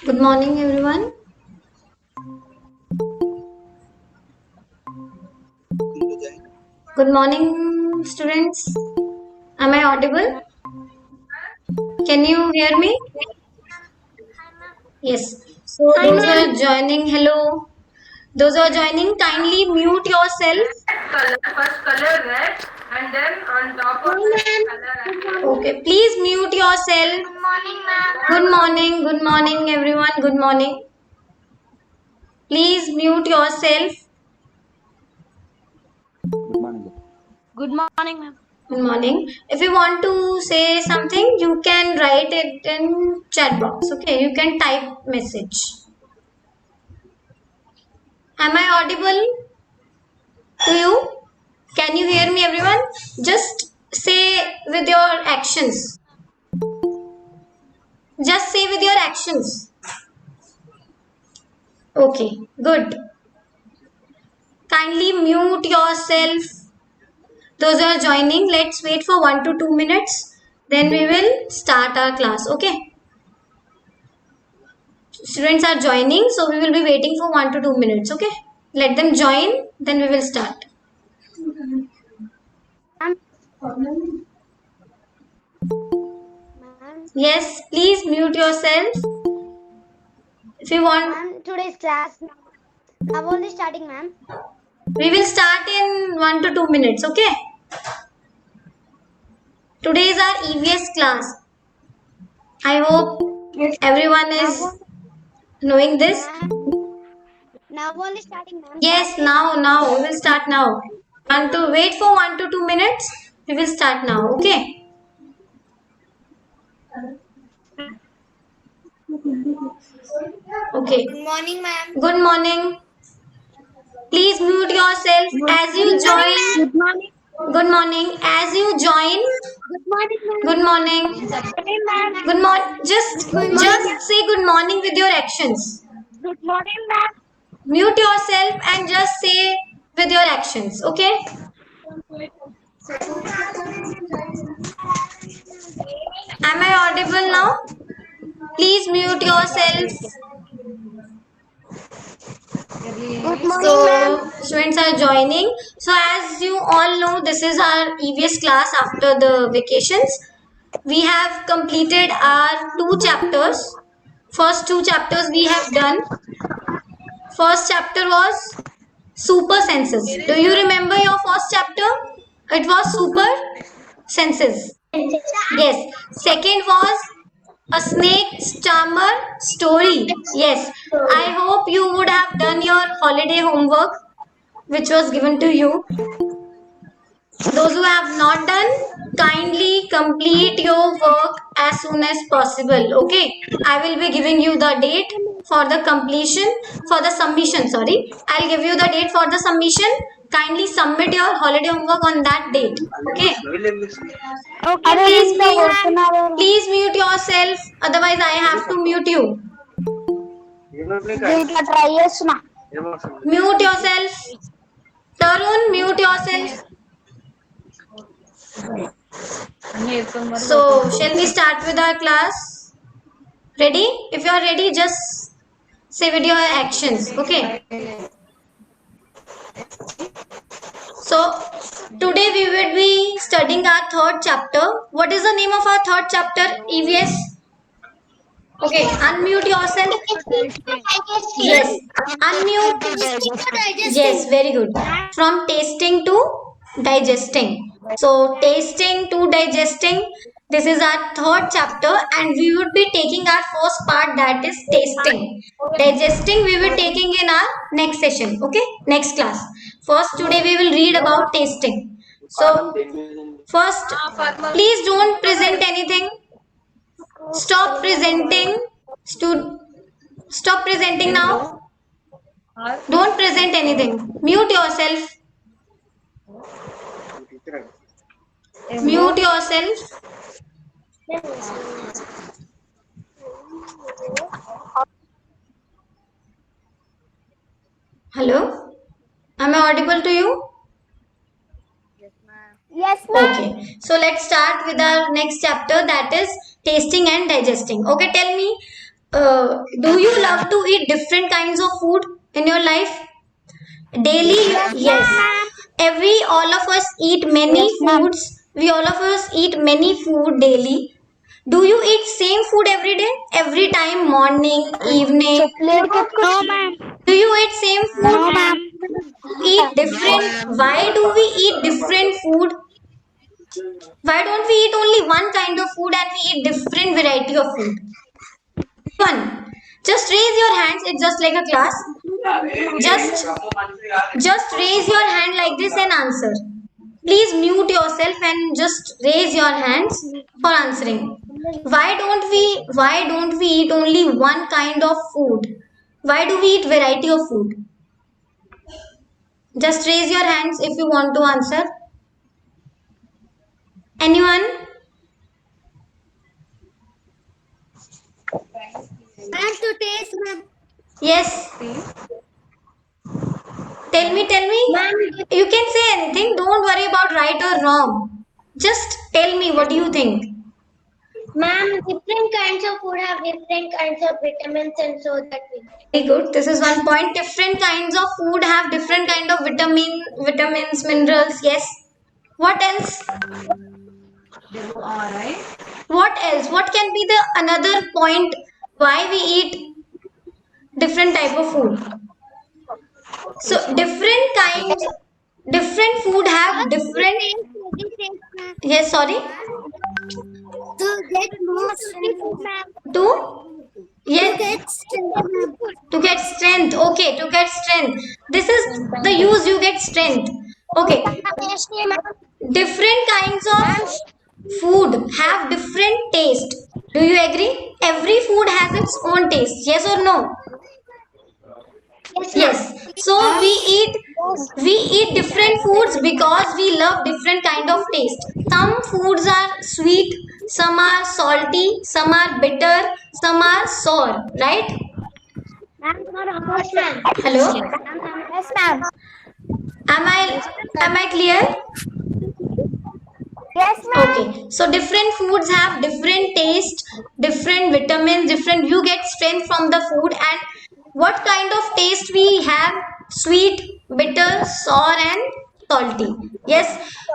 Good morning, everyone. Good morning, students. Am I audible? Can you hear me? Yes. So, Hi, those who ma'am. are joining, hello. Those who are joining, kindly mute yourself. Color red, and then on top Hi, of it ma'am. color Good and morning. Okay, please mute yourself. Good morning, ma'am. Good morning, everyone. Good morning. Please mute yourself. Good morning, ma'am. Good morning. If you want to say something, you can write it in chat box. Okay, you can type message. Am I audible to you? Can you hear me, everyone? Just say with your actions. Just say with your actions. Okay, good. Kindly mute yourself. Those who are joining, let's wait for 1 to 2 minutes. Then we will start our class. Okay. Students are joining, so we will be waiting for 1 to 2 minutes. Okay. Let them join, then we will start. Ma'am. Ma'am. Yes, please mute yourself. If you want, Ma'am, today's class now only starting, ma'am. we will start in 1 to 2 minutes. Okay. Today is our EVS class. I hope everyone Now is only, knowing this. ma'am. Now only starting, ma'am. Yes, Class is. now. We will start now. And to wait for 1 to 2 minutes. We will start now. Okay. Okay. Good morning, ma'am. Good morning. Please mute yourself Good as you morning, join. ma'am. Good morning. Good morning. As you join. Good morning, ma'am. Good morning. Good morning, ma'am. Good morning. Good morning, Just ma'am. say good morning with your actions. Good morning, ma'am. Mute yourself and just say with your actions. Okay. Am I audible now? Please mute yourself. Good morning, ma'am. So students are joining. So as you all know, this is our EVS class after the vacations. We have completed our 2 chapters. First 2 chapters we have done. First chapter was super senses. Do you remember your first chapter? It was super senses. Yes. Second was a snake charmer story. Yes. I hope you would have done your holiday homework which was given to you. Those who have not done, kindly complete your work as soon as possible. Okay. I will be giving you the date for the completion, for the submission. Sorry. I'll give you the date for the submission. Kindly submit your holiday homework on that date. Okay. Okay, Please ma'am. mute, please mute yourself. Otherwise, I have to mute you. దీంట్లో try చేస్తున్నా Mute yourself. Tarun, mute yourself. So, shall we start with our class? Ready? If you are ready, just say with your actions. Okay. So, today we will be studying our third chapter. What is the name of our third chapter? EVS. Okay. Unmute yourself. Yes. Unmute. Yes, very good. From tasting to digesting. So, tasting to digesting. This is our third chapter, and we would be taking our first part, that is tasting. Digesting we will be taking in our next session. Okay, next class. First, today we will read about tasting. So, first, please don't present anything. Stop presenting. Stop presenting now. Don't present anything. Mute yourself. Mute yourself. Hello? Am I audible to you? Yes, ma'am. Okay. So let's start with our next chapter, that is tasting and digesting. Okay, tell me, do you love to eat different kinds of food in your life? Daily, yes. All of us eat many foods. We all of us eat many food daily. Do you eat same food every day? Every time, morning, evening? No, ma'am. Do you eat same food? No, ma'am. Eat different. Why do we eat different food? Why don't we eat only one kind of food and we eat different variety of food? One. Just raise your hands. It's just like a class. Just just raise your hand like this and answer. Please mute yourself and just raise your hands for answering. Why don't we eat only one kind of food? Why do we eat variety of food? Just raise your hands if you want to answer. Anyone? And to taste, ma'am. Yes. Tell me. Ma'am, You can say anything. Don't worry about right or wrong. Just tell me what do you think. ma'am, different kinds of food have different kinds of vitamins, and so that we. Very good. This is one point. Different kinds of food have different kind of vitamins, minerals. Yes. What else? What else? What can be the another point why we eat different type of food? So different food have different. Yes, sorry. To get more strength, ma'am. To yes. To get strength. Okay, to get strength. This is the use you get strength. Okay. Different kinds of food have different taste. Do you agree? Every food has its own taste. Yes or no? Yes. So we eat different foods because we love different kind of taste. Some foods are sweet, some are salty, some are bitter, some are sour, right? Yes, ma'am. Hello? Yes, ma'am. Am I clear? Yes, ma'am. Okay. So different foods have different taste, different vitamins, different you get strength from the food and what kind of taste we have sweet, bitter, sour and salty. Yes.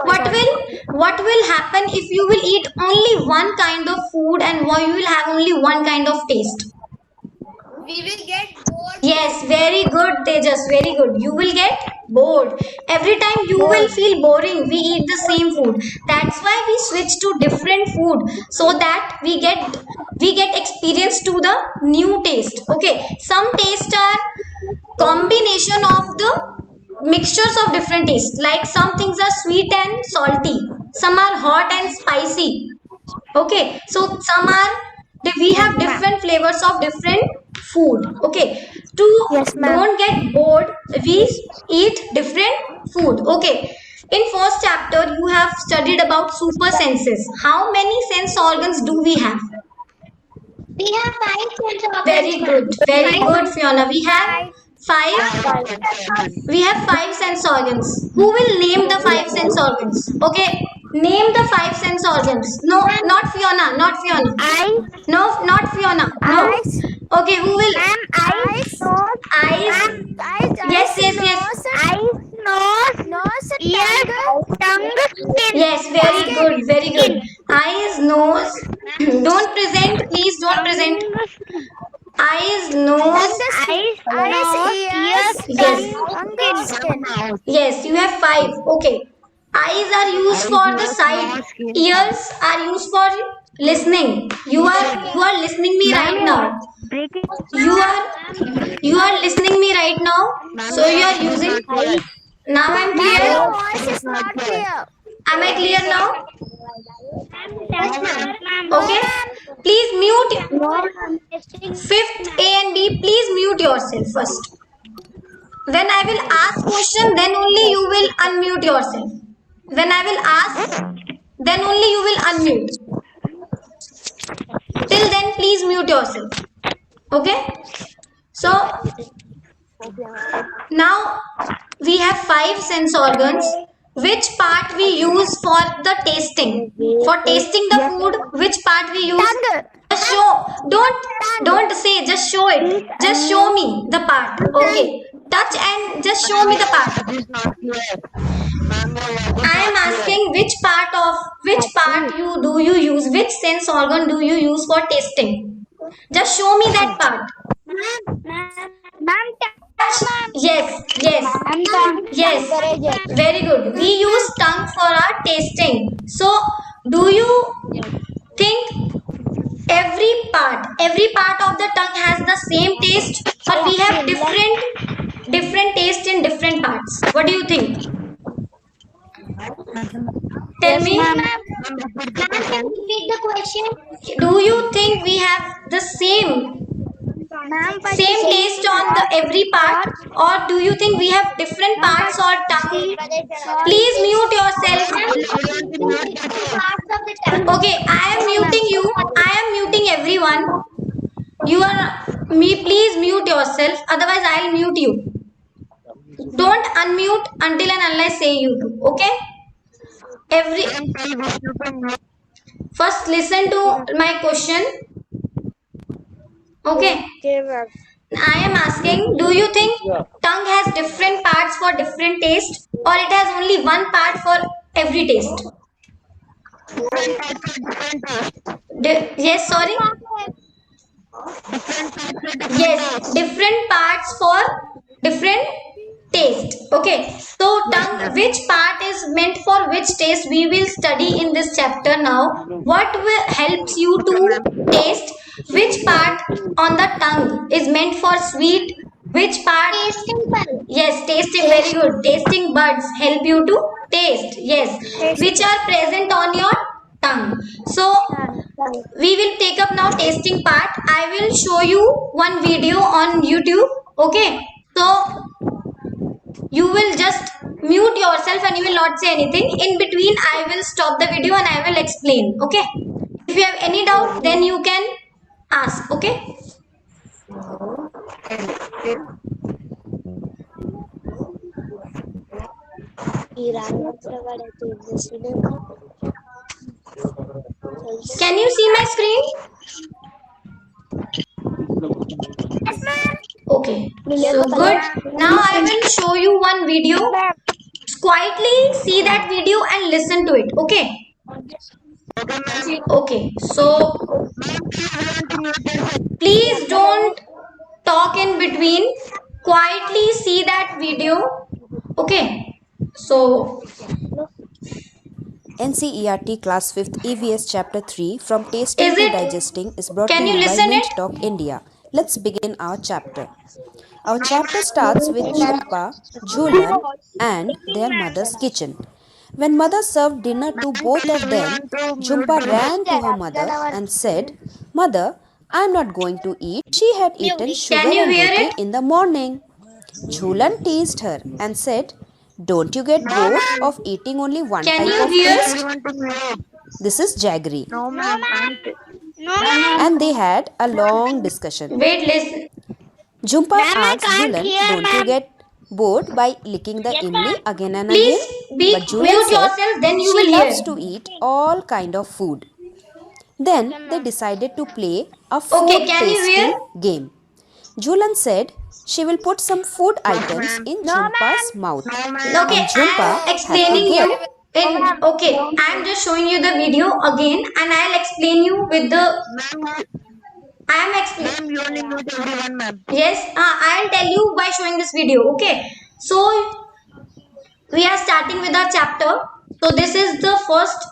What will happen if you will eat only one kind of food and you will have only one kind of taste? We will get bored. Yes, very good, Tejas. Very good. You will get bored. Every time you will feel boring, we eat the same food. That's why we switch to different food so that we get experience to the new taste. Okay. Some taste are combination of the mixtures of different tastes. Like some things are sweet and salty. Some are hot and spicy. Okay, so we have different flavors of different food. Okay, to Yes, ma'am. don't get bored, we eat different food. Okay, in first chapter you have studied about super senses. How many sense organs do we have? We have 5 sense organs. Very good, Fiona. We have five sense organs. Who will name the 5 sense organs? Okay, name the 5 sense organs. No, not Fiona. Eyes, No, not Fiona. No. Eyes. Okay, who will? eyes, nose, Eyes. Yes. eyes, nose, ears, tongue, skin. Yes, very good. Eyes, nose. Don't present, please. Don't present. Eyes, nose. Ears, Yes. tongue, skin. Yes, you have 5. Okay. Eyes are used for the sight. Ears are used for listening. You are listening me right now. You are listening me right now. So you are using. Now I'm clear. Voice is not clear. Am I clear now? Yes, ma'am. Okay. Please mute. No. 5th A and B. Please mute yourself first. When I will ask question, then only you will unmute yourself. When I will ask, then only you will unmute. Till then, please mute yourself. Okay? So, now we have 5 sense organs. Which part we use for the tasting? For tasting the food, which part we use? Tongue. The Just show. Don't say. Just show it. Just show me the part. Okay. Touch and just show me the part. I am asking which part do you use? Which sense organ do you use for tasting? Just show me that part. Yes, yes, yes. Very good. We use tongue for our tasting. So, do you think every part of the tongue has the same taste, or we have different taste in different parts? What do you think? Tell me. Ma'am, can you repeat the question? Do you think we have the same taste on the every part, or do you think we have different parts or tongue? Please mute yourself. Okay, I am muting you. I am muting everyone. You are me. Please mute yourself. Otherwise, I'll mute you. Don't unmute until and unless say you do. Okay. First listen to my question. Okay. I am asking, do you think tongue has different parts for different taste, or it has only one part for every taste? Yes, sorry. Yes, different parts for different taste. Okay, so tongue, which part is meant for which taste, we will study in this chapter now. What will helps you to taste? Which part on the tongue is meant for sweet? Which part? Tasting bud. Yes, tasting, very good. Tasting buds help you to taste. Yes, which are present on your tongue. So we will take up now tasting part. I will show you one video on YouTube. Okay, so you will just mute yourself and you will not say anything. In between, I will stop the video and I will explain. Okay, if you have any doubt, then you can ask. Okay. Can you see my screen? Okay, so good. Now I will show you one video. Quietly see that video and listen to it. Okay. Okay, so please don't talk in between. Quietly see that video. Okay, so NCERT Class 5th EVS Chapter 3 From Tasting Is to it- Digesting is brought can to you you by listen Mint it? Talk India. Let's begin our chapter. Our chapter starts with Jhumpa, Jhulan and their mother's kitchen. When mother served dinner to both of them, Jhumpa ran to her mother and said, "Mother, I'm not going to eat." She had eaten sugar you and hear roti it? in the morning. Jhulan teased her and said, "Don't you get bored of eating only one Can type you of hear? taste?" This is Jaggery. No, ma'am. And they had a long discussion. Wait, listen. Jhumpa Ma'am, I asked can't Jhulan, hear, "Don't you ma'am." get bored by licking the imli again and Please again?" be But Jhulan mute said, yourself, then you she will loves hear. to eat all kind of food. Then they decided to play a food Okay, can you hear? tasting game. Jhulan said she will put some food items in Jhumpa's mouth. Okay, And Jhumpa I am had to explaining get you. Okay, I am just showing you the video again, and I'll explain you with the. I am explaining. Yes, I'll tell you by showing this video. Okay, so we are starting with our chapter. So this is the first.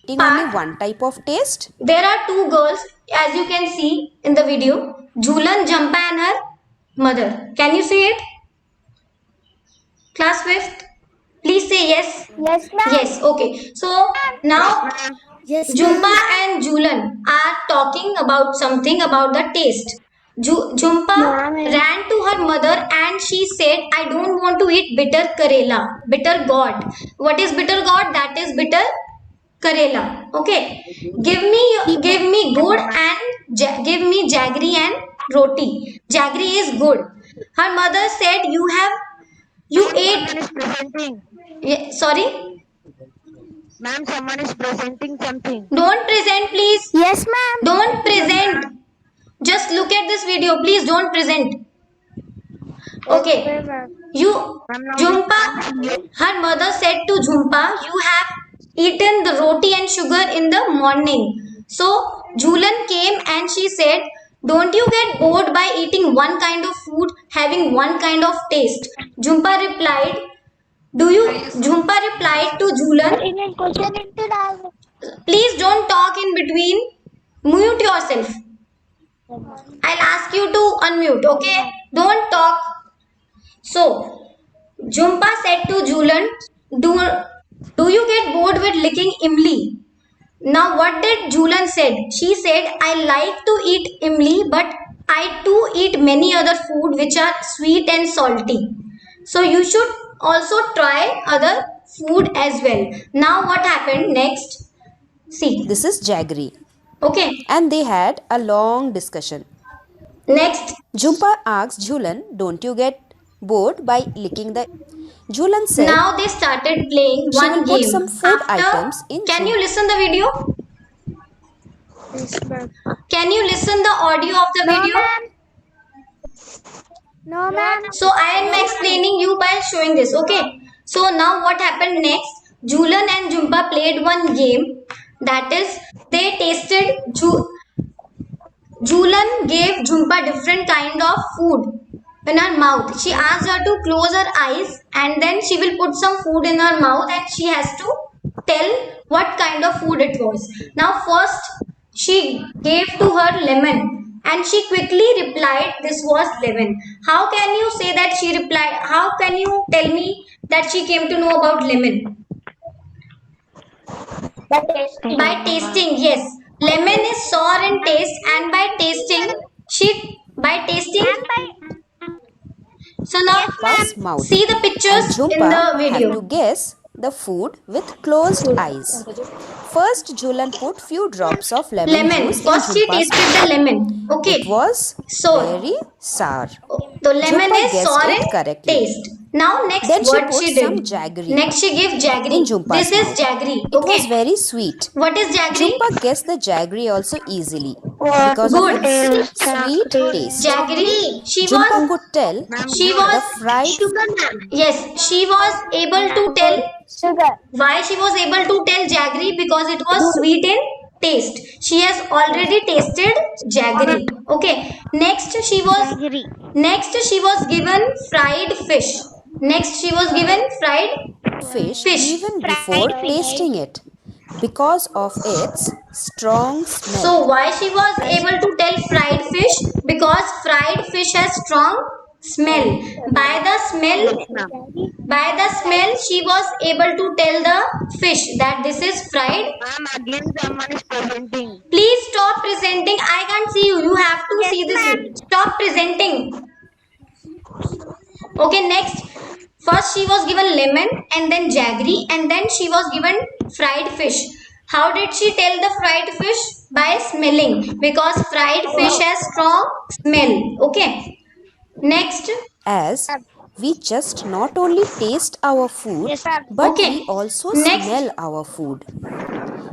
eating only one type of taste. There are two girls, as you can see in the video. Jhulan, Jhumpa, and her mother. Can you see it? Class 5th. Please say yes. Yes, ma'am. Yes. Okay. So now Jhumpa and Jhulan are talking about something about the taste. Jhumpa Ma'am. ran to her mother and she said, "I don't want to eat bitter karela, bitter gourd." What is bitter gourd? That is bitter karela. Okay. Give me good and give me jaggery and roti. Jaggery is good. Her mother said, you ate. Yeah, sorry. Ma'am, someone is presenting something. Don't present, please. Yes, ma'am. Don't present. Just look at this video. Please don't present. Okay. You, Jhumpa, her mother said to Jhumpa, you have eaten the roti and sugar in the morning. So Jhulan came and she said, don't you get bored by eating one kind of food, having one kind of taste? Jhumpa replied, Jhumpa replied to Jhulan, please don't talk in between. Mute yourself. I'll ask you to unmute, okay? Don't talk. So, Jhumpa said to Jhulan, do you get bored with licking imli? Now, what did Jhulan said? She said, I like to eat imli, but I too eat many other food which are sweet and salty. So, you should also try other food as well. Now, what happened next? See. This is Jaggery. Okay. And they had a long discussion. Next. Jhumpa asked Jhulan, don't you get bored by licking the... Jhulan said, Now they started playing she one will put game. some food items in Can you listen the video? Can you listen the audio of the video? No, ma'am. So I am explaining you by showing this. Okay. So now what happened next? Jhulan and Jhumpa played one game. That is, they tasted. Jhulan gave Jhumpa different kind of food in her mouth. She asked her to close her eyes and then she will put some food in her mouth and she has to tell what kind of food it was. Now first she gave to her lemon and she quickly replied this was lemon. How can you say that she replied? How can you tell me that she came to know about lemon? By tasting, yes. Lemon is sour in taste and by tasting, so now Jhumpa's mouth. see the And pictures in the Jhumpa video. had to guess the food with closed eyes. First, Jhulan put few drops of lemon juice in First she Jhumpa's tasted the lemon. Okay. It was So- very sour. The lemon Jhumpa is guessed sour it in correctly. taste. Now next Then she what put she some did. jaggery Next she gave jaggery. in Jhumpa's This is mouth. jaggery. It was Okay. very sweet. What is jaggery? Jhumpa guessed the jaggery also easily because of Good. its sweet taste. Jaggery. She Jhumpa was could tell she the was fried yes, she was able to tell Sugar. why she was able to tell jaggery because it was sweet in taste. She has already tasted jaggery. Okay. Next she was given fried fish. Next she was given fried fish Fish. even before tasting it because of its strong smell. So why she was able to tell fried fish? Because fried fish has strong smell. By the smell she was able to tell the fish that this is fried. Ma'am, again someone is presenting. Please stop presenting. I can't see you. You have to see this. Stop presenting. Okay, next. First she was given lemon and then jaggery and then she was given fried fish. How did she tell the fried fish? By smelling, because fried fish has strong smell. Okay. Next. As we just not only taste our food, but Okay. we also Next. smell our food.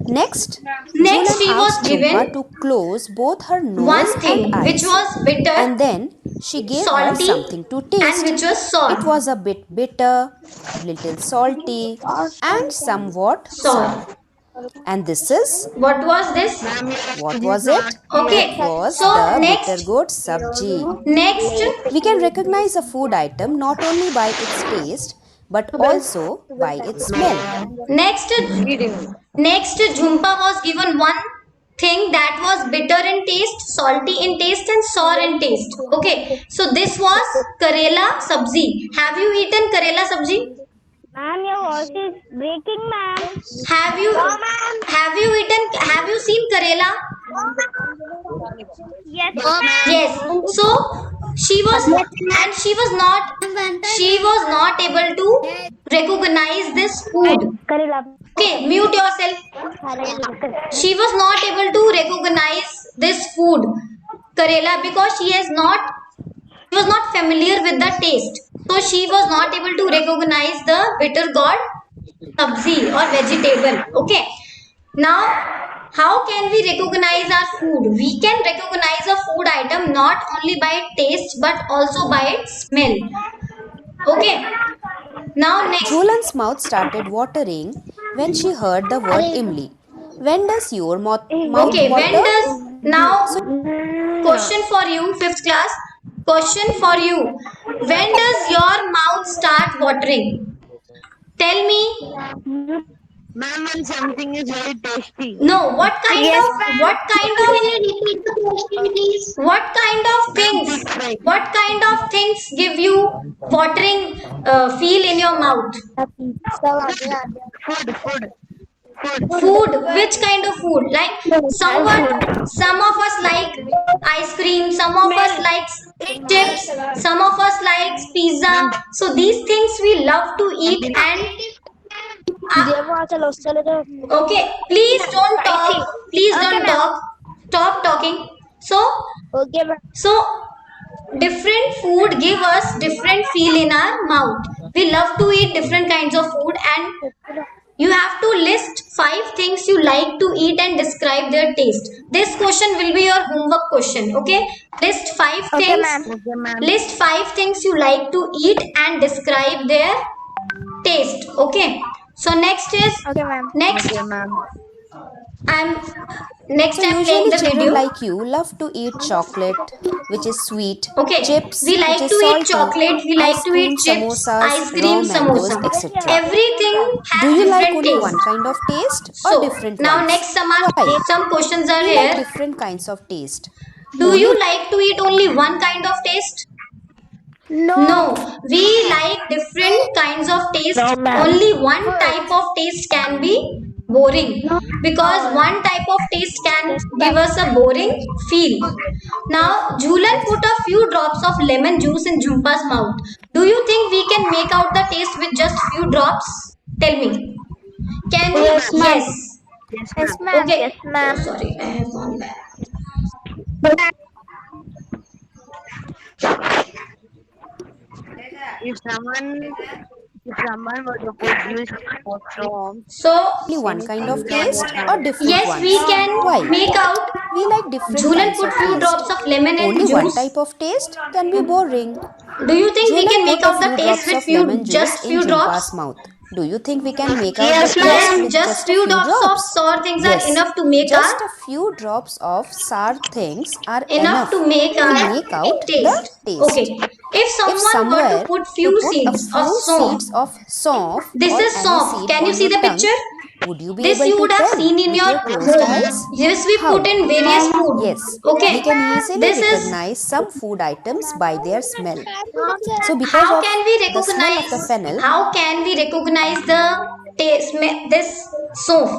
Next, Next Jhulan she was asked given Jhumpa to close both her nose one thing and eyes, which was bitter and then she gave her salty, something to and taste. which was sour. It was a bit bitter, little salty, and somewhat sour. And this is, What was this? what was it? Okay. It was So the next. bitter goat sabji. Next. We can recognize a food item not only by its taste but also by its smell. Next, Jhumpa was given one thing that was bitter in taste, salty in taste, and sour in taste. Okay, so this was Karela sabzi. Have you eaten Karela sabzi? Ma'am, your voice is breaking, ma'am. Have you eaten? Have you seen Karela? Yes, Yes. So she was not able to recognize this food. Okay, mute yourself. She was not able to recognize this food, Karela, because she was not familiar with the taste. So she was not able to recognize the bitter gourd sabzi or vegetable. Okay. Now, how can we recognize our food? We can recognize a food item not only by taste but also by its smell. Okay. Now next. Jhulan's mouth started watering when she heard the word Imli. When does your mouth Okay, when water? does now question for you, fifth class. Question for you. When does your mouth start watering? Tell me. Ma'am, when something is very tasty. No, what kind Yes, of ma'am. what kind Can of you repeat the question, please? what kind of things? What kind of things give you watering feel in your mouth? Food. Food. Which kind of food? Like some of us like ice cream, some of us like chips, some of us likes pizza. So these things we love to eat and okay, please don't talk. Please don't talk. Stop talking. So different food give us different feel in our mouth. We love to eat different kinds of food and you have to list 5 things you like to eat and describe their taste. This question will be your homework question. Okay, list 5 things. Okay, ma'am. List 5 things you like to eat and describe their taste. Okay, so next is next Okay, ma'am. I'm next So I'm playing usually the children video. like you love to eat chocolate, which is sweet, Okay, chips, we like which to is eat salty, chocolate, we like ice to cream, eat chips, samosas, ice cream, raw mangoes, samosa. etc. Everything has Do you like different only taste. one kind of taste or So different now ones? next Why? some questions are We like here. different kinds of taste. Do you like to eat only one kind of taste? No, we like different kinds of taste. No, ma'am. Only one type of taste can be boring because one type of taste can give us a boring feel. Now, Jhulan put a few drops of lemon juice in Jhumpa's mouth. Do you think we can make out the taste with just few drops? Tell me. Can we? Yes, ma'am. Yes. Yes, ma'am. Okay. Yes, ma'am. Oh, sorry, I have gone back. If someone were to put juice for from So, Only one kind of taste or different yes, ones? we can Why? make out. We like different Jhulan kinds put of few taste. drops of lemon in Only one juice. type of taste can be boring. Do you think we Jhulan can make put a out the few taste drops with of few lemon juice just in few Jhumpa's drops? mouth. Do you think we can make out Yes, the taste Yes, with just few drops of drops? sour things Yes, are enough to make just our a few drops of sour things are enough to make to our make out the taste. taste. Okay. If If someone were somewhere to put to few put a seeds of few soap, seeds of soap this or is any soap. seed Can you on see your the tongue, picture? would you be This able you to would have tell seen in with your your closed home. eyes? This we How? put in various food. Yes, Okay. we can easily This is recognize some food items by their smell. So because how of can we the smell of recognize the fennel, how can we recognize the taste this soap?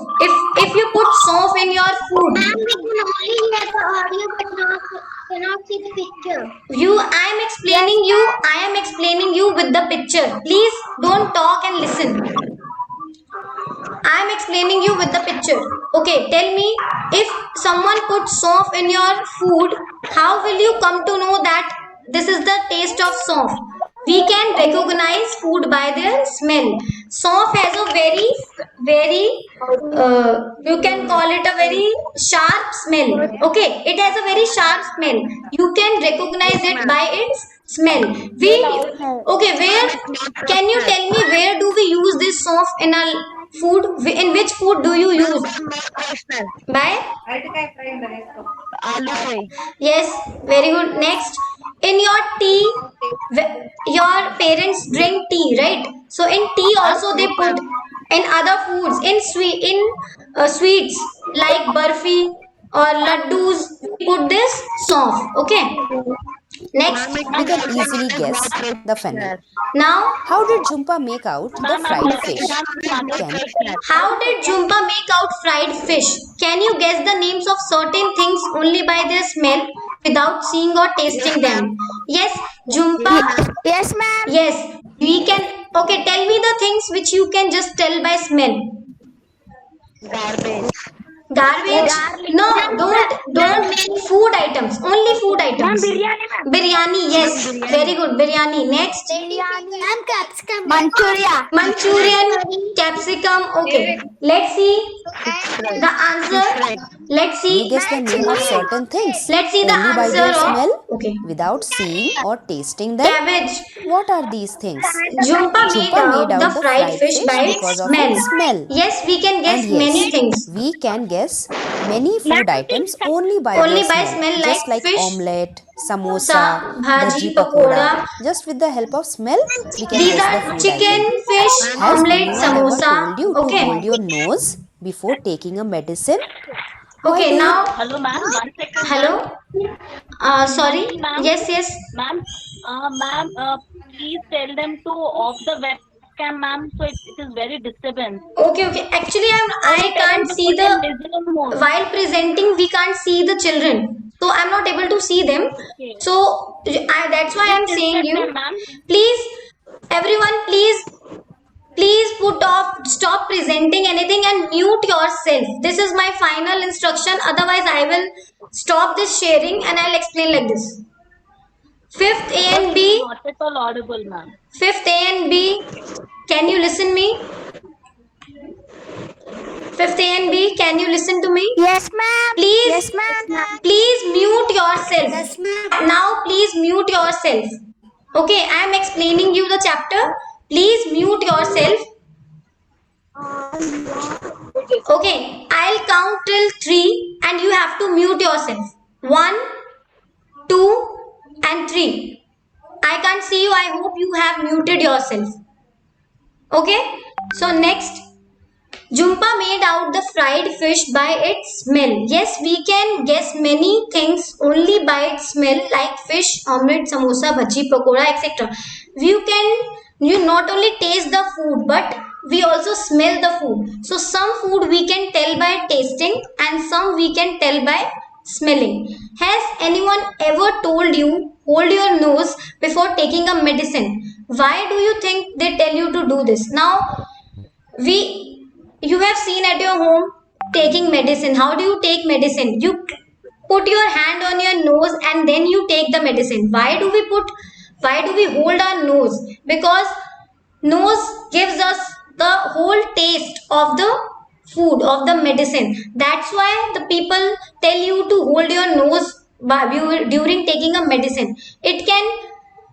If you put soap in your food, Ma'am, we can only hear the audio but cannot see the picture. I am explaining you with the picture. Please don't talk and listen. I am explaining you with the picture. Okay, tell me, if someone puts soap in your food, how will you come to know that this is the taste of soap? We can recognize food by their smell. Soap has a very you can call it a very sharp smell. Okay, it has a very sharp smell. You can recognize it by its smell. We okay, where can you tell me where do we use this soap in a food? In which food do you use? Personal. By Aloo fry. yes, very good. Next, in your tea, your parents drink tea, right? So in tea also they put in other foods in sweets like barfi or laddus put this soft. Okay. Next, we can easily guess the fennel. now How did Jhumpa make out the fried fish? Can how did Jhumpa make out fried fish? Can you guess the names of certain things only by their smell without seeing or tasting them? Yes, Jhumpa. Yes, ma'am. Yes, we can. Okay, tell me the things which you can just tell by smell. Garbage. Garbage. No, don't food items. Only food items. Biryani, yes. Very good. Biryani. Next. Ma'am, capsicum. Manchurian, capsicum. Okay. Let's see the answer. Let's You see. guess the name of certain things Let's see the only by answer their of. smell Okay. without seeing or tasting them. Cabbage. What are these things? Jhumpa made Jhumpa made out out the fried fish by its because of smell. its smell. Yes, we can guess And yes, many things. we can guess many food items only by Only their by smell. smell, Just like like fish, omelette, samosa, bhaji, bhaji pakoda. pakoda. Just with the help of smell, we can These guess the are food chicken, item. fish, Has omelette, anyone ever samosa. told you to Okay. hold your nose before taking a medicine? Why Okay, do you- now. Hello, ma'am. 1 second. Hello. Sorry. Ma'am. Yes, yes. Ma'am, please tell them to off the webcam, ma'am. So it is very disturbance. Okay, okay. Actually, I can't see the. While presenting, we can't see the children, so I'm not able to see them. Okay. So that's why I'm saying you. Ma'am. Please, everyone, please put off, stop presenting anything and mute yourself. This is my final instruction. Otherwise, I will stop this sharing and I'll explain like this. Fifth A and B. Not at all audible, ma'am. Fifth A and B. Can you listen me? Fifth A and B. Can you listen to me? Yes, ma'am. Please. Yes, ma'am. Please mute yourself. Yes, ma'am. Now, please mute yourself. Okay, I am explaining you the chapter. Please mute yourself. Okay, I'll count till 3 and you have to mute yourself. 1, 2 and 3. I can't see you. I hope you have muted yourself. Okay, so next. Jhumpa made out the fried fish by its smell. Yes, we can guess many things only by its smell, like fish, omelette, samosa, bhaji, pakoda, etc. You not only taste the food, but we also smell the food. So some food we can tell by tasting and some we can tell by smelling. Has anyone ever told you hold your nose before taking a medicine? Why do you think they tell you to do this? Now, you have seen at your home taking medicine. How do you take medicine? You put your hand on your nose and then you take the medicine. Why do we hold our nose? Because nose gives us the whole taste of the food, of the medicine. That's why the people tell you to hold your nose during taking a medicine. It can,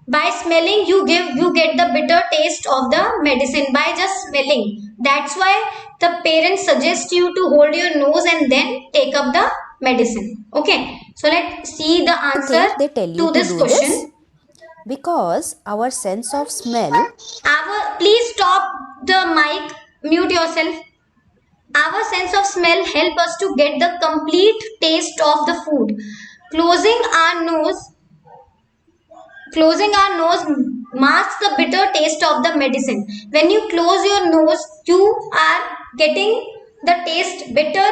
by smelling, you get the bitter taste of the medicine by just smelling. That's why the parents suggest you to hold your nose and then take up the medicine. Okay, so let's see the answer They tell you to this do question. this because our sense of smell. Please stop the mic, mute yourself. Our sense of smell help us to get the complete taste of the food. Closing our nose masks the bitter taste of the medicine. When you close your nose, you are getting the bitter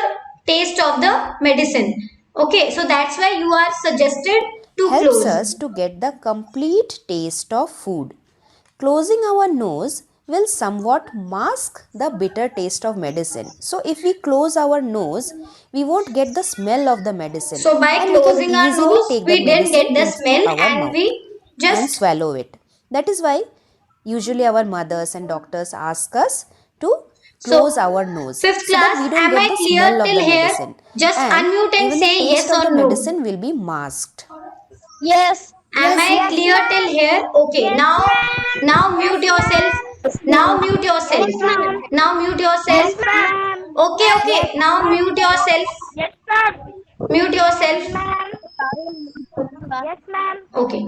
taste of the medicine. Okay, so that's why you are suggested to Helps close. us to get the complete taste of food. Closing our nose will somewhat mask the bitter taste of medicine. So if we close our nose, we won't get the smell of the medicine. So by and we can closing our easily nose, take we the didn't get medicine the into smell our and mouth we and just swallow it. That is why usually our mothers and doctors ask us to close our nose. Fifth so that class, we don't am get I the clear smell of till the here? medicine. Just unmute and even say the taste yes of or the no. medicine will be masked. Yes. Am I clear till here? Okay, now mute yourself. Now mute yourself. Now mute yourself. Okay, now mute yourself. Yes, ma'am. Mute yourself. Yes, ma'am. Okay.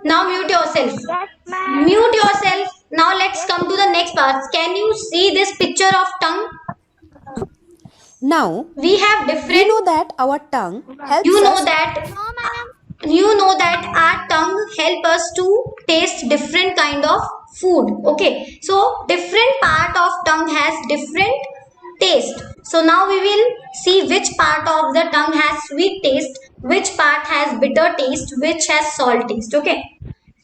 Now mute yourself. Yes, ma'am. Mute yourself. Now let's come to the next part. Can you see this picture of tongue? Now, We have we different. know that our tongue helps You know us that. No, ma'am. You know that our tongue help us to taste different kind of food. Okay, so different part of tongue has different taste. So now we will see which part of the tongue has sweet taste, which part has bitter taste, which has salt taste. Okay,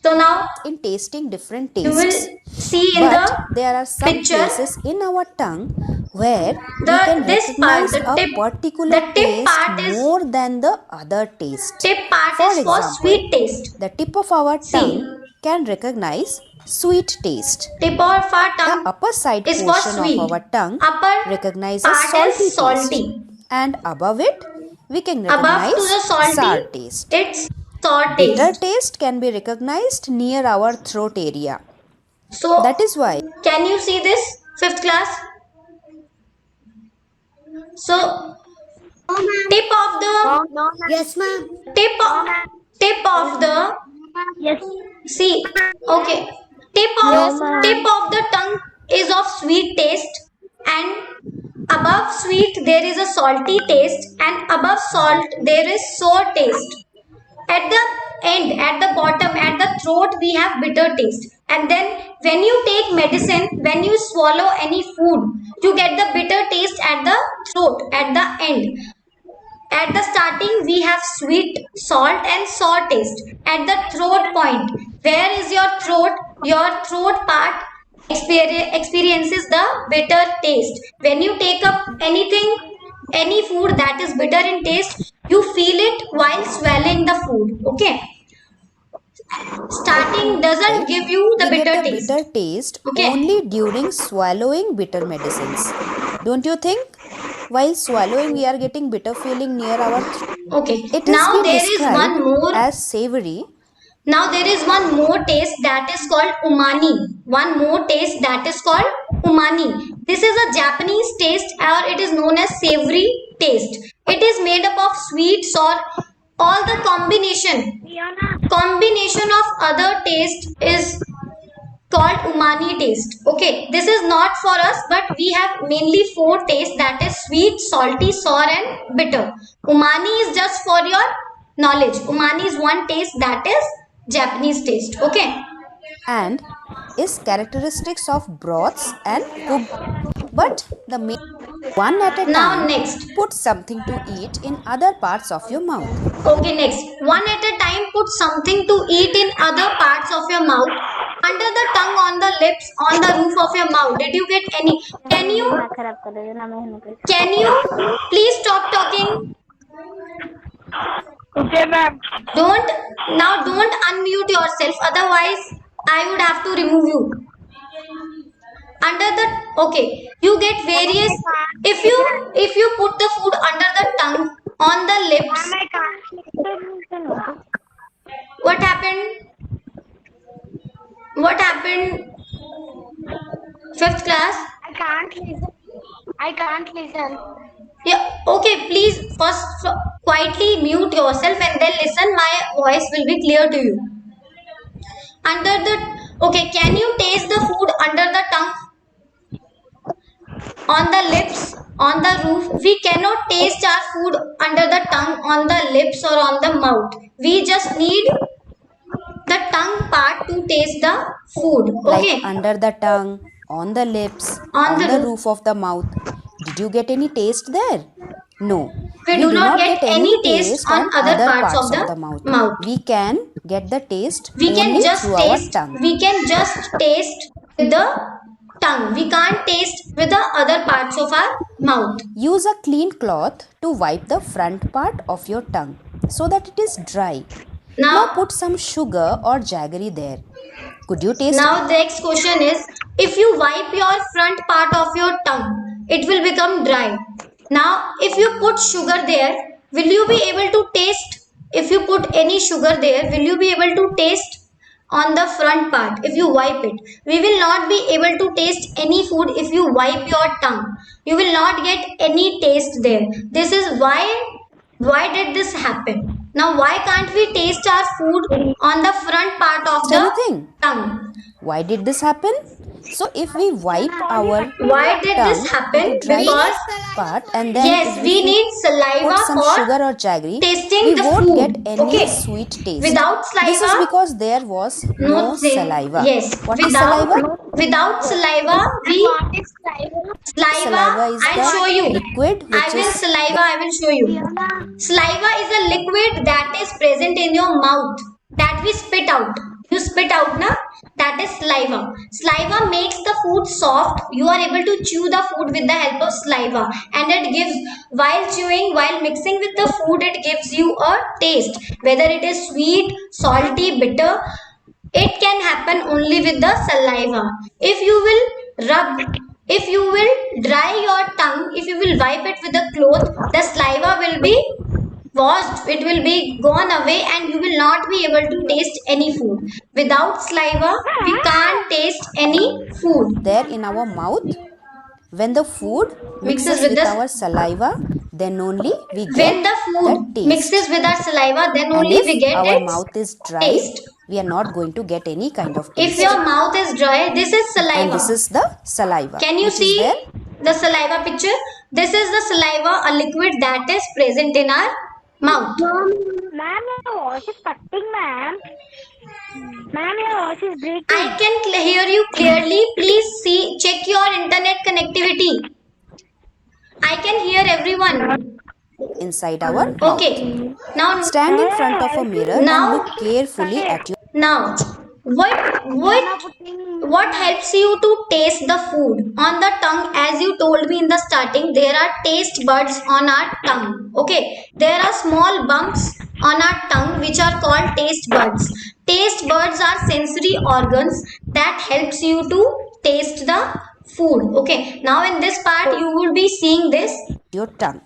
so now in tasting different you will tastes. see in But the there are some picture. places in our tongue where we can this part, recognize a particular the tip taste part is more than the other taste. tip part For is for example, sweet taste. the tip of our See. tongue can recognize sweet taste. Tip of our The tongue upper side is for portion sweet. of our tongue Upper recognizes part salty is salty. taste, and above it we can Above recognize to the salty, sour taste. it's sour Bitter taste. taste can be recognized near our throat area. So, That is why can you see this, 5th class? So, tip of the Yes, ma'am. tip of the Yes. see, okay, tip of the tongue is of sweet taste, and above sweet there is a salty taste, and above salt there is sour taste. At the end, at the bottom, at the throat, we have bitter taste. And then when you take medicine, when you swallow any food, you get the bitter taste at the throat, at the end. At the starting, we have sweet, salt and sour taste. At the throat point, where is your throat? Your throat part experiences the bitter taste. When you take up anything, any food that is bitter in taste, you feel it while swallowing the food. Okay. Starting doesn't give you the we bitter get the taste. bitter taste Okay. only during swallowing bitter medicines. Don't you think? While swallowing, we are getting bitter feeling near our throat. Okay. It is Now been there is described one more. as savory. Now there is one more taste that is called umami. One more taste that is called umami. This is a Japanese taste, or it is known as savory taste. It is made up of sweet, sour, all the combination of other taste is called umami taste. Okay, this is not for us, but we have mainly 4 tastes, that is sweet, salty, sour and bitter. Umami is just for your knowledge. Umami is one taste that is Japanese taste. Okay. And is characteristics of broths and cooked. But the main one at a Now time, next. put something to eat in other parts of your mouth. Okay, next. One at a time, put something to eat in other parts of your mouth. Under the tongue, on the lips, on the roof of your mouth. Did you get any? Can you please stop talking? Okay, ma'am. Don't unmute yourself, otherwise I would have to remove you. Under the okay, you get various. If you put the food under the tongue, on the lips, what happened? What happened? 5th class? I can't listen. Yeah, okay, please first quietly mute yourself and then listen. My voice will be clear to you. Under the okay, can you taste the food under the tongue? On the lips, on the roof. We cannot taste our food under the tongue, on the lips or on the mouth. We just need the tongue part to taste the food. Okay. Like under the tongue, on the lips, On on the the roof. roof of the mouth. Did you get any taste there? No. We do not get any taste on other parts of the mouth. mouth. We can get the taste We can only just through taste. our tongue. We can just taste with the tongue. We can't taste with the other parts of our mouth. Use a clean cloth to wipe the front part of your tongue so that it is dry. Now Now, put some sugar or jaggery there. Could you taste now the next question is, if you wipe your front part of your tongue, it will become dry. Now, if you put sugar there, will you be able to taste? If you put any sugar there, will you be able to taste on the front part if you wipe it? We will not be able to taste any food if you wipe your tongue. You will not get any taste there. This is why did this happen? Now, why can't we taste our food on the front part of the anything? tongue? Why did this happen? So if we wipe our Why did this tongue happen? into dry Because part and then yes, if we need saliva put some for sugar or jaggery, tasting we the won't food. get any Okay. sweet taste. Without This is saliva, because there was no thing. saliva. Yes, What is saliva? without saliva, saliva. Saliva is I'll show the you. liquid which is I will show you. Saliva is a liquid that is present in your mouth that we spit out. You spit out, na? That that is saliva. Saliva makes the food soft. You are able to chew the food with the help of saliva, and it gives, while chewing, while mixing with the food, it gives you a taste, whether it is sweet, salty, bitter. It can happen only with the saliva. If you will rub, if you will dry your tongue, if you will wipe it with a cloth, the saliva will be washed, it will be gone away, and you will not be able to taste any food. Without saliva, we can't taste any food. There in our mouth, when the food mixes with our saliva, then only we When get the food taste. mixes with our saliva, then And only if we get our its mouth is dry, taste. we are not going to get any kind of If taste. your mouth is dry, this is saliva. And this is the saliva. Can you which is see there. the saliva picture? This is the saliva, a liquid that is present in our mouth. Ma'am, your voice is cutting, ma'am. Ma'am, your voice is breaking. I can hear you clearly. Please see, check your internet connectivity. I can hear everyone. Inside our mouth. Okay. Now, Stand in front of a mirror Now- and look carefully at your now, what helps you to taste the food? On the tongue, as you told me in the starting, there are taste buds on our tongue. Okay, there are small bumps on our tongue which are called taste buds. Taste buds are sensory organs that helps you to taste the food. Okay, now in this part you will be seeing this, tongue.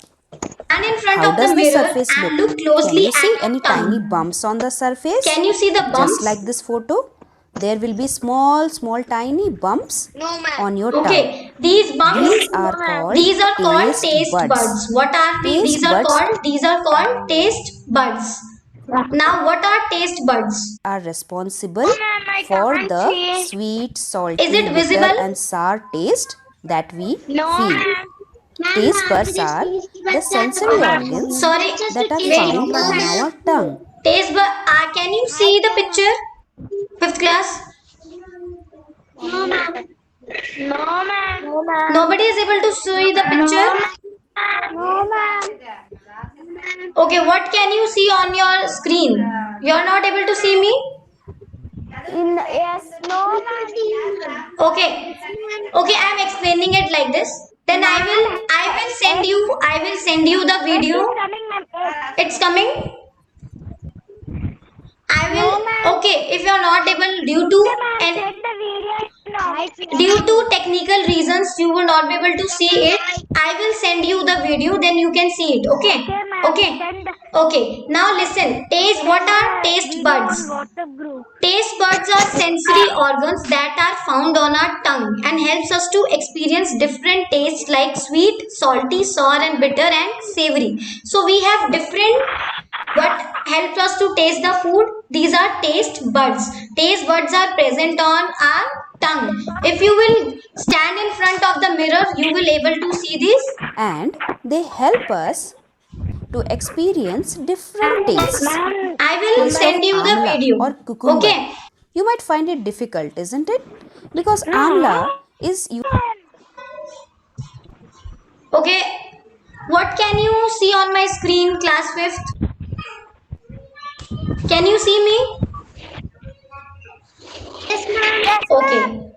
and in front How of the does the mirror surface and look? look closely Can you see at any your tongue. tiny bumps on the surface? Can you see the bumps? Just like this photo, there will be small tiny bumps on your tongue. Okay, these bumps, These are called taste buds. What are Taste these? buds These are called taste buds. Now, what are taste buds? are responsible for the sweet, salty, Is it bitter visible? and sour taste that we No, feel. ma'am. Taste buds are the sensory organs Sorry, that are wait. found on our tongue. Taste bud. Can you see the picture? Fifth class. No, ma'am. No, ma'am. No, ma'am. Nobody is able to see the picture. No, ma'am. Okay, what can you see on your screen? You are not able to see me. Yes, no, ma'am. Okay, okay, I am explaining it like this. Then I will send you the video. Coming, ma'am. It's coming. I will. Okay, if you are not able due to technical reasons, you will not be able to see it. I will send you the video, then you can see it. Okay. Okay. Now listen. Taste. What are taste buds? WhatsApp group. Taste buds are sensory organs that are found on our tongue and helps us to experience different tastes like sweet, salty, sour and bitter and savory. So we have different what helps us to taste the food. These are taste buds. Taste buds are present on our tongue. If you will stand in front of the mirror, you will able to see this. And they help us to experience different tastes. I will Taste send of you the amla video. or cucumber. Okay. You might find it difficult, isn't it? Because amla is Okay. What can you see on my screen, class 5th? Can you see me? Yes, ma'am. Okay.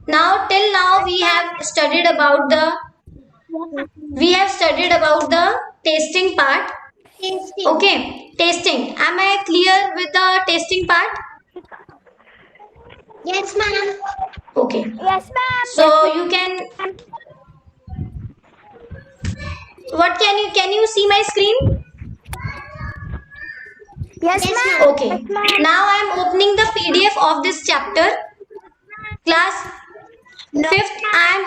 Now till now we have studied about the tasting part. Okay. Tasting. Am I clear with the tasting part? Yes, ma'am. Okay. Yes, ma'am. So you can. What can you see my screen? Yes, ma'am. Okay. Now I am opening the PDF of this chapter. Class 5th, I am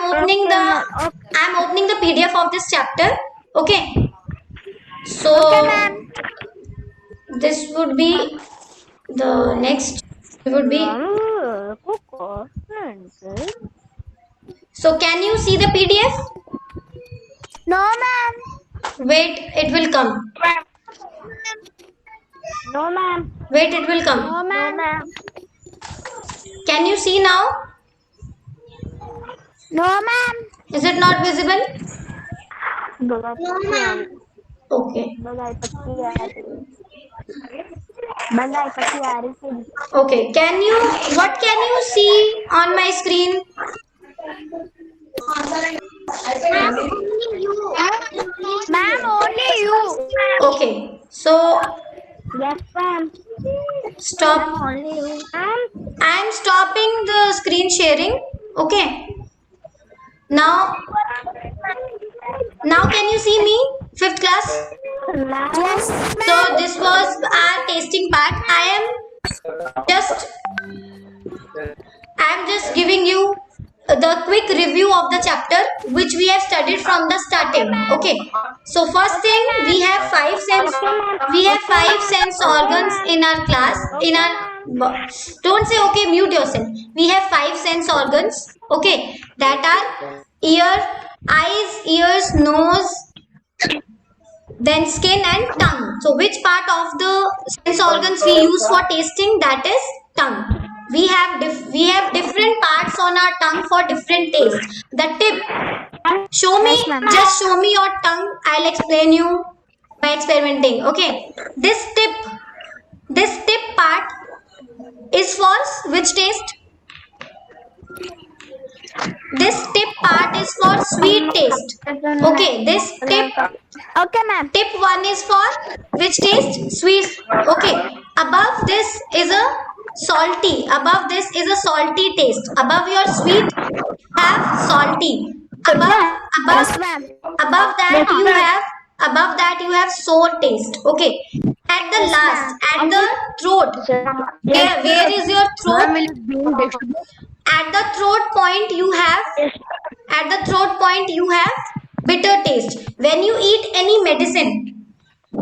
opening the PDF of this chapter. Okay. So this would be the next. It would be. So can you see the PDF? No, ma'am. Wait, it will come. No, ma'am. Wait, it will come. No, ma'am. Can you see now? No, ma'am. Is it not visible? No, ma'am. Okay. Okay, what can you see on my screen? Ma'am, only you. Okay, so Yes, ma'am. stop. Only you. Ma'am. I am stopping the screen sharing. Okay, now can you see me? Fifth class. Yes, So this was our tasting part. Just I am just giving you the quick review of the chapter which we have studied from the starting. Okay, so first thing, we have five sense organs in our class. Don't say okay, mute yourself. We have five sense organs, okay, that are eyes, ears, nose, then skin and tongue. So which part of the sense organs we use for tasting? That is tongue. We have different parts on our tongue for different tastes. The tip, just show me your tongue. I'll explain you by experimenting. Okay, this tip part is for which taste? This tip part is for sweet taste. Okay, this tip Okay, ma'am. tip 1 is for which taste? Sweet. Okay, above this is a salty. Above this is a salty taste. Above your sweet, have salty. Above above that you have sour taste. Okay, at the last, at the throat, where is your throat? At the throat point you have bitter taste. When you eat any medicine,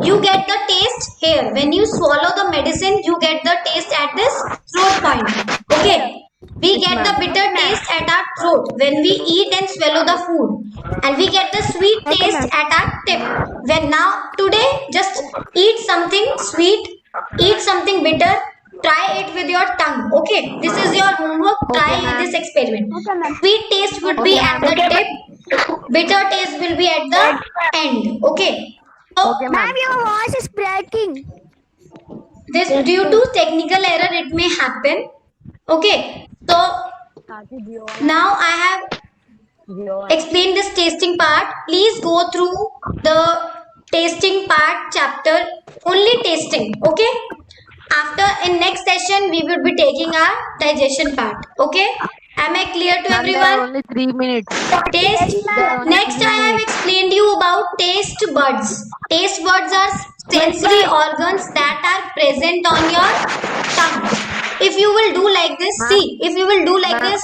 you get the taste here. When you swallow the medicine, you get the taste at this throat point. Okay, we get the bitter taste at our throat when we eat and swallow the food, and we get the sweet taste at our tip. Today, just eat something sweet, eat something bitter, try it with your tongue. Okay, this is your homework. Try this experiment. Sweet taste would be at the tip, bitter taste will be at the end. Okay, so Ma'am, your voice is breaking. this, due to technical error, it may happen. Okay, so now I have explained this tasting part. Please go through the tasting part chapter, only tasting. Okay, after in next session we will be taking our digestion part. Okay, am I clear to everyone? Only 3 minutes. Taste. Next, I have explained you about taste buds. Taste buds are sensory organs that are present on your tongue. If you will do like this, see. If you will do like this,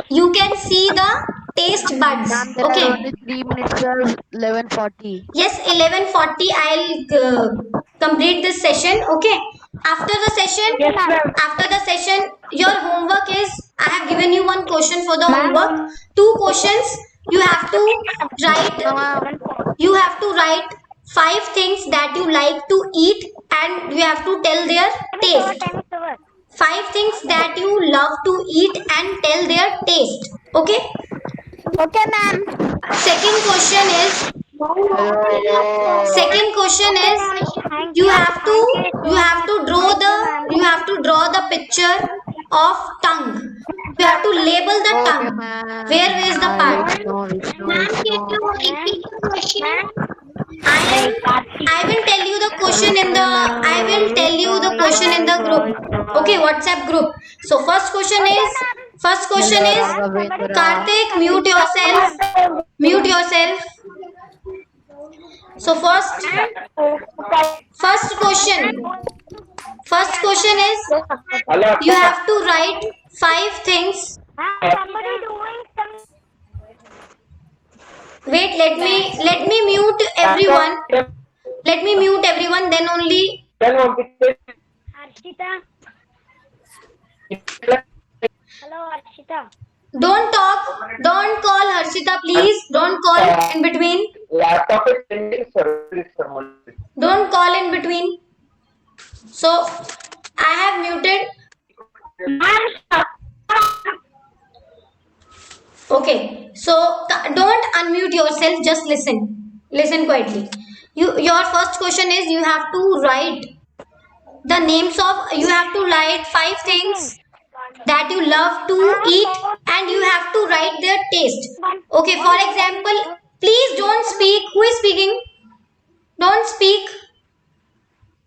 you can see the taste buds. Okay. Only 3 minutes, sir. 11:40. Yes, 11:40. I'll complete this session. Okay. After the session, your homework is, I have given you one question for the homework. 2 questions. You have to write 5 things that you like to eat, and you have to tell their taste. 5 things that you love to eat and tell their taste. Okay. Okay, ma'am. Second question is you have to draw the picture of tongue. You have to label the tongue. Where is the part? Ma'am, can you repeat the question? I will tell you the question in the group. Okay, WhatsApp group. So first question is Karthik, mute yourself. So first question is you have to write 5 things. Somebody doing some. Wait, let me mute everyone. Then only. Harshita. Hello, Harshita. Don't call Harshita, please. Don't call in between. Laptop is pending service. Don't call in between. So I have muted. Okay, so don't unmute yourself, just listen quietly. Your first question is you have to write the names of, you have to write 5 things that you love to eat and you have to write their taste. Okay, for example, please don't speak. Who is speaking? Don't speak.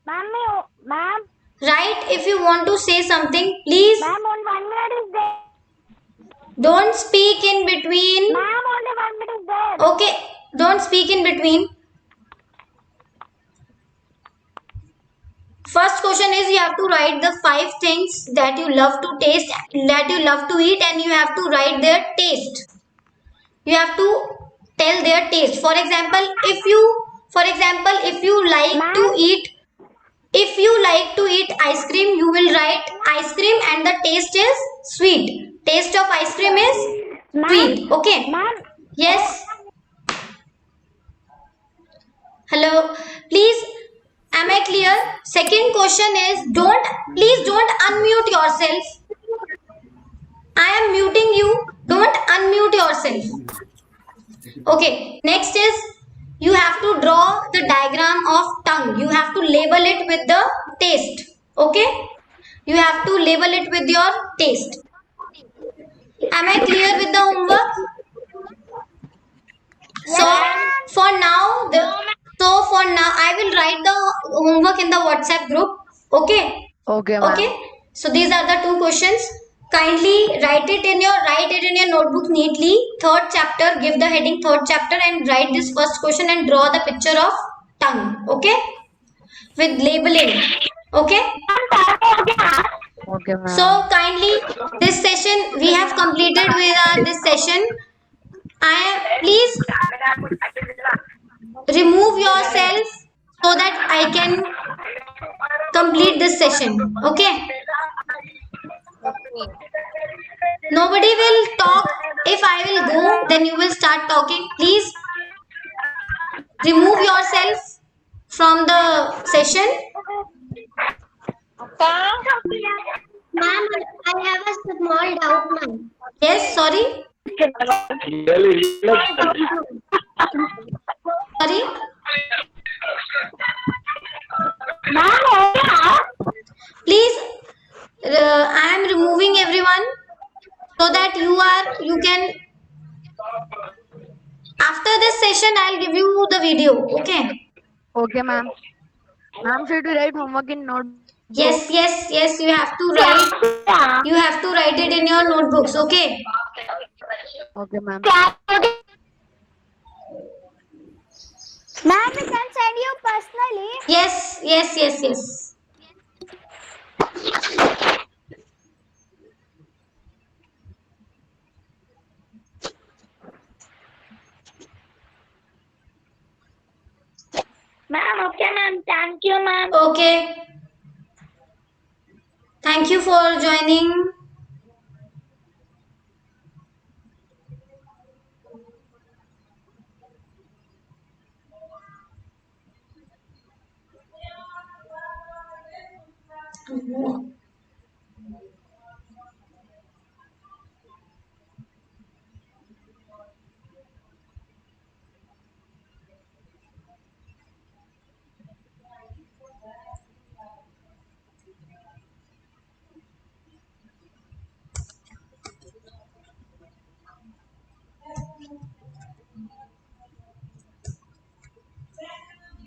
Ma'am, Write if you want to say something. Please only 1 minute is there. don't speak in between. Ma'am, only 1 minute is there. Okay, don't speak in between. First question is you have to write the 5 things that you love to taste, that you love to eat, and you have to write their taste. You have to tell their taste. For example, if you like to eat, if you like to eat ice cream, you will write ice cream and the taste is sweet. Taste of ice cream is sweet. Okay. Ma'am, Yes. Hello. Please, am I clear? Second question is please don't unmute yourself. I am muting you. Don't unmute yourself. Okay. Next is you have to draw the diagram of tongue. You have to label it with the taste. Okay. You have to label it with your taste. Am I clear with the homework? So for now, I will write the homework in the WhatsApp group. Okay. Okay, ma'am. Okay. So these are the 2 questions. Kindly write it in your notebook neatly. Third chapter, give the heading third chapter and write this first question and draw the picture of tongue. Okay. With labeling. Okay. Okay, ma'am. So kindly, this session we have completed with this session. Please remove yourself so that I can complete this session. Okay. Nobody will talk. If I will go, then you will start talking. Please remove yourself from the session. Ma'am, I have a small doubt, ma'am. Yes, sorry. Sorry. Please, I am removing everyone so that you can. After this session, I'll give you the video. Okay. Okay, ma'am. Ma'am, should we write homework in notebook? Yes. You have to write. You have to write it in your notebooks. Okay. Okay, ma'am. Ma'am, we can send you personally. Yes. Ma'am, okay, ma'am. Thank you, ma'am. Okay. Thank you for joining.